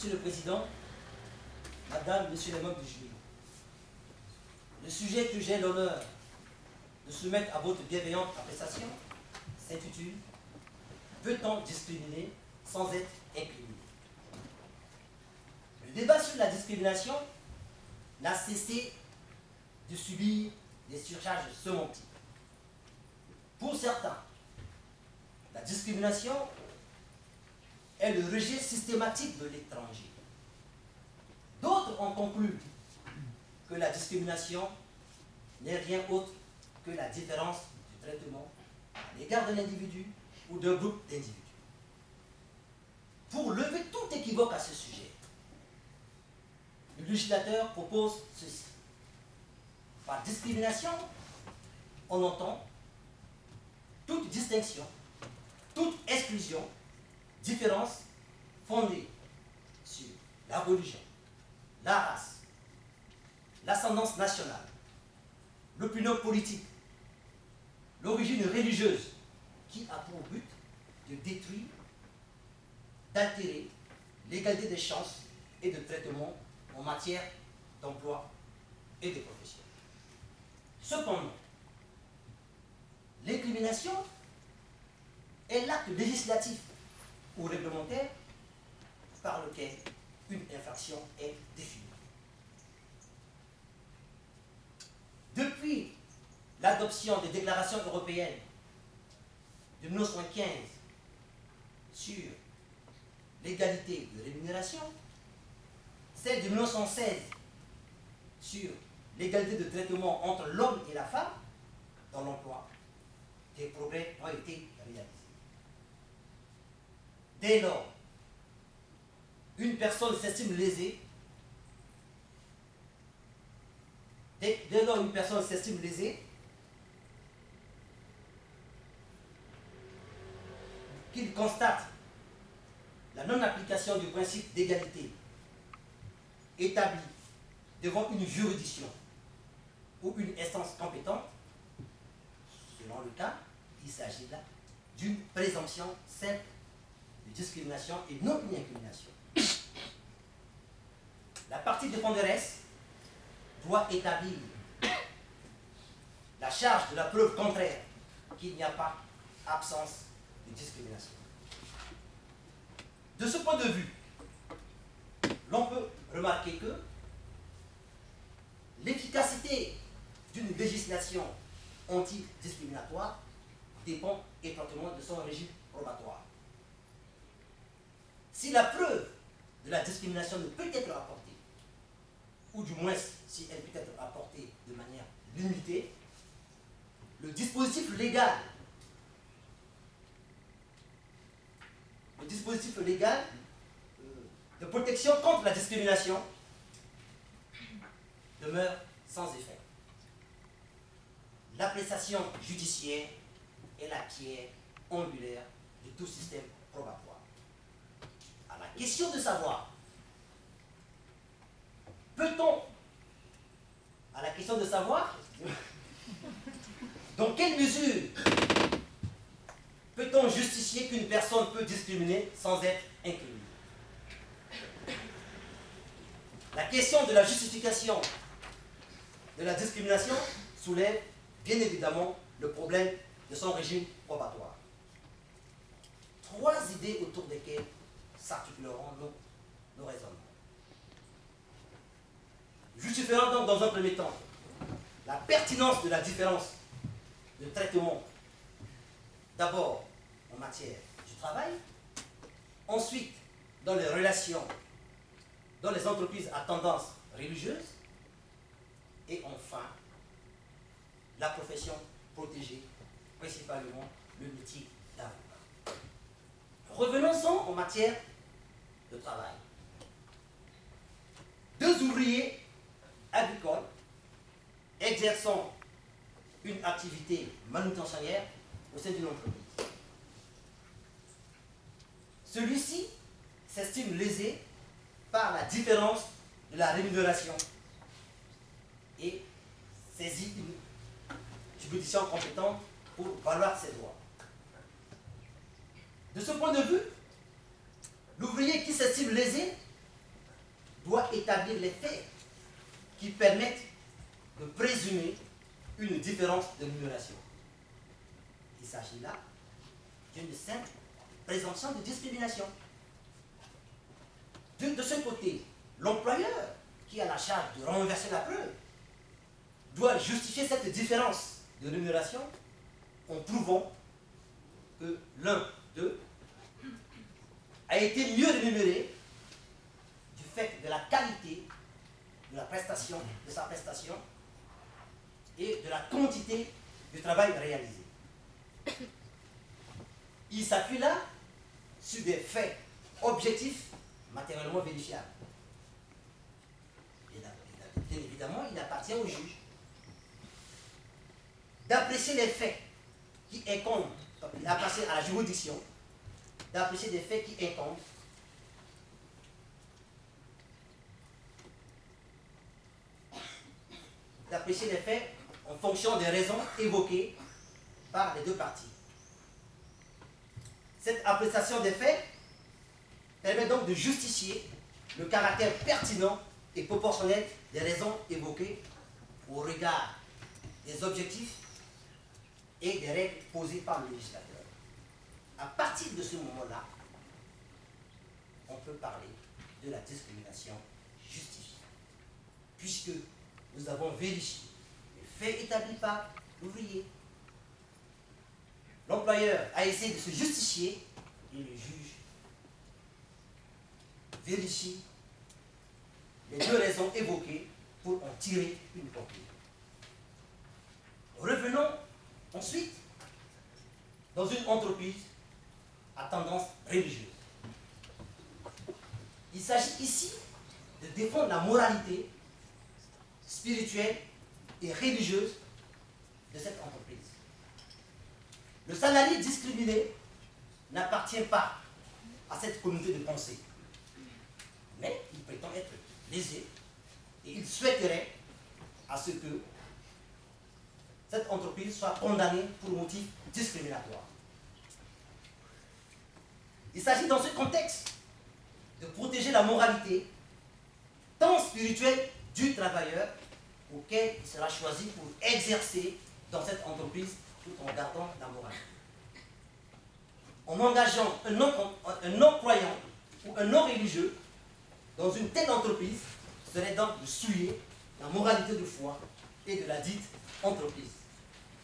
Monsieur le Président, Madame, Monsieur les membres du jury, le sujet que j'ai l'honneur de soumettre à votre bienveillante appréciation s'intitule « Peut-on discriminer sans être incriminé ?» Le débat sur la discrimination n'a cessé de subir des surcharges sémantiques. Pour certains, la discrimination est le rejet systématique de l'étranger. D'autres ont conclu que la discrimination n'est rien autre que la différence du traitement à l'égard d'un individu ou d'un groupe d'individus. Pour lever tout équivoque à ce sujet, le législateur propose ceci. Par discrimination, on entend toute distinction, toute exclusion, différence fondée sur la religion, la race, l'ascendance nationale, l'opinion politique, l'origine religieuse, qui a pour but de détruire, d'altérer l'égalité des chances et de traitement en matière d'emploi et de profession. Cependant, l'incrimination est l'acte législatif ou réglementaire par lequel une infraction est définie. Depuis l'adoption des déclarations européennes de 1915 sur l'égalité de rémunération, celle de 1916 sur l'égalité de traitement entre l'homme et la femme dans l'emploi, des progrès ont été réalisés. Dès lors, une personne s'estime lésée. Dès lors, une personne s'estime lésée, qu'il constate la non-application du principe d'égalité établi devant une juridiction ou une instance compétente, selon le cas, il s'agit là d'une présomption simple de discrimination et non une incrimination. La partie défenderesse doit établir la charge de la preuve contraire qu'il n'y a pas absence de discrimination. De ce point de vue, l'on peut remarquer que l'efficacité d'une législation antidiscriminatoire dépend étroitement de son régime probatoire. Si la preuve de la discrimination ne peut être apportée, ou du moins si elle peut être apportée de manière limitée, le dispositif légal de protection contre la discrimination demeure sans effet. L'appréciation judiciaire est la pierre angulaire de tout système probatoire. À la question de savoir, dans quelle mesure peut-on justifier qu'une personne peut discriminer sans être incriminée? La question de la justification de la discrimination soulève bien évidemment le problème de son régime probatoire. Trois idées autour desquelles s'articuleront nos raisonnements. Justifiant donc dans un premier temps la pertinence de la différence de traitement, d'abord en matière du travail, ensuite dans les relations dans les entreprises à tendance religieuse, et enfin la profession protégée, principalement le métier d'avocat. Revenons-en en matière de travail. Deux ouvriers agricoles exerçant une activité manutentionnaire au sein d'une entreprise. Celui-ci s'estime lésé par la différence de la rémunération et saisit une juridiction compétente pour valoir ses droits. De ce point de vue, l'ouvrier qui s'estime lésé doit établir les faits qui permettent de présumer une différence de rémunération. Il s'agit là d'une simple présomption de discrimination. De ce côté, l'employeur, qui a la charge de renverser la preuve, doit justifier cette différence de rémunération en prouvant que l'un d'eux a été mieux rémunéré du fait de la qualité de la prestation, de sa prestation et de la quantité du travail réalisé. Il s'appuie là sur des faits objectifs matériellement vérifiables. Et bien évidemment, il appartient au juge d'apprécier les faits qui incombent, il appartient à la juridiction d'apprécier des faits qui incombent d'apprécier les faits en fonction des raisons évoquées par les deux parties. Cette appréciation des faits permet donc de justifier le caractère pertinent et proportionnel des raisons évoquées au regard des objectifs et des règles posées par le législateur. À partir de ce moment-là, on peut parler de la discrimination justifiée, puisque nous avons vérifié les faits établis par l'ouvrier. L'employeur a essayé de se justifier et le juge vérifie les deux raisons évoquées pour en tirer une conclusion. Revenons ensuite dans une entreprise à tendance religieuse. Il s'agit ici de défendre la moralité spirituelle et religieuse de cette entreprise. Le salarié discriminé n'appartient pas à cette communauté de pensée, mais il prétend être lésé et il souhaiterait à ce que cette entreprise soit condamnée pour motif discriminatoire. Il s'agit dans ce contexte de protéger la moralité tant spirituelle du travailleur auquel il sera choisi pour exercer dans cette entreprise tout en gardant la morale. En engageant un non-croyant ou un non-religieux dans une telle entreprise serait donc de souiller la moralité de foi et de la dite entreprise.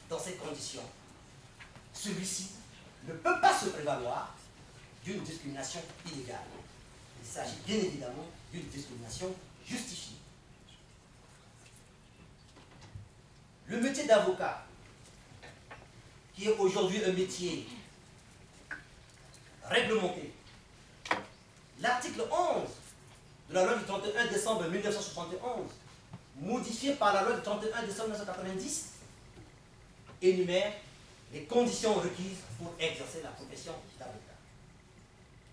Dans ces conditions, celui-ci ne peut pas se prévaloir d'une discrimination illégale. Il s'agit bien évidemment d'une discrimination justifiée. Le métier d'avocat, qui est aujourd'hui un métier réglementé, l'article 11 de la loi du 31 décembre 1971, modifié par la loi du 31 décembre 1990, énumère les conditions requises pour exercer la profession d'avocat.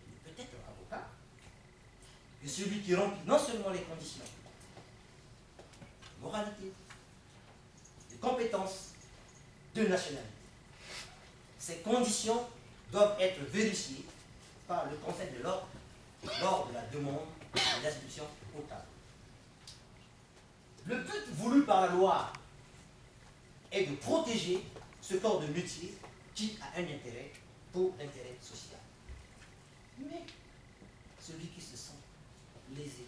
Il peut être avocat que celui qui remplit non seulement les conditions de moralité, de compétences, de nationalité. Ces conditions doivent être vérifiées par le Conseil de l'ordre lors de la demande d'inscription au tableau. Le but voulu par la loi est de protéger ce corps de métier qui a un intérêt pour l'intérêt social. Mais celui qui se sent lésé,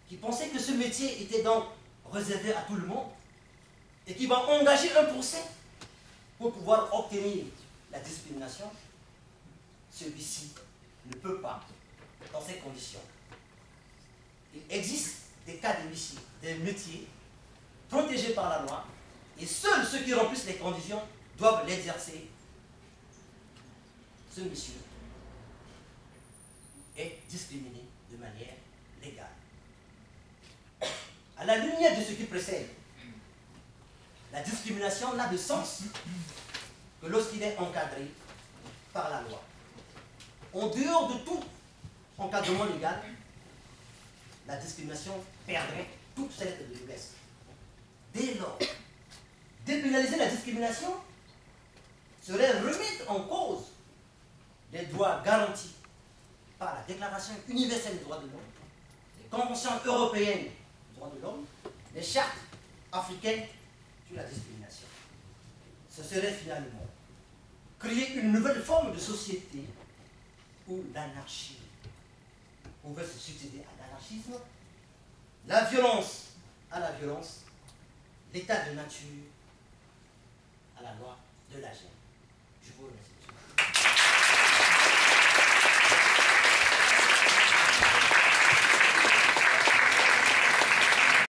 qui pensait que ce métier était donc réservé à tout le monde et qui va engager un procès pour pouvoir obtenir la discrimination, celui-ci ne peut pas dans ces conditions. Il existe des cas de métiers protégés par la loi et seuls ceux qui remplissent les conditions doivent l'exercer. Ce monsieur est discriminé de manière légale. À la lumière de ce qui précède, la discrimination n'a de sens que lorsqu'il est encadré par la loi. En dehors de tout encadrement légal, la discrimination perdrait toute sa lettre de noblesse. Dès lors, dépénaliser la discrimination serait remettre en cause les droits garantis par la Déclaration universelle des droits de l'homme, les conventions européennes des droits de l'homme, les chartes africaines sur la discrimination. Ce serait finalement créer une nouvelle forme de société où l'anarchie pouvait se succéder à l'anarchisme, la violence à la violence, l'état de nature à la loi de la gêne. Je vous remercie.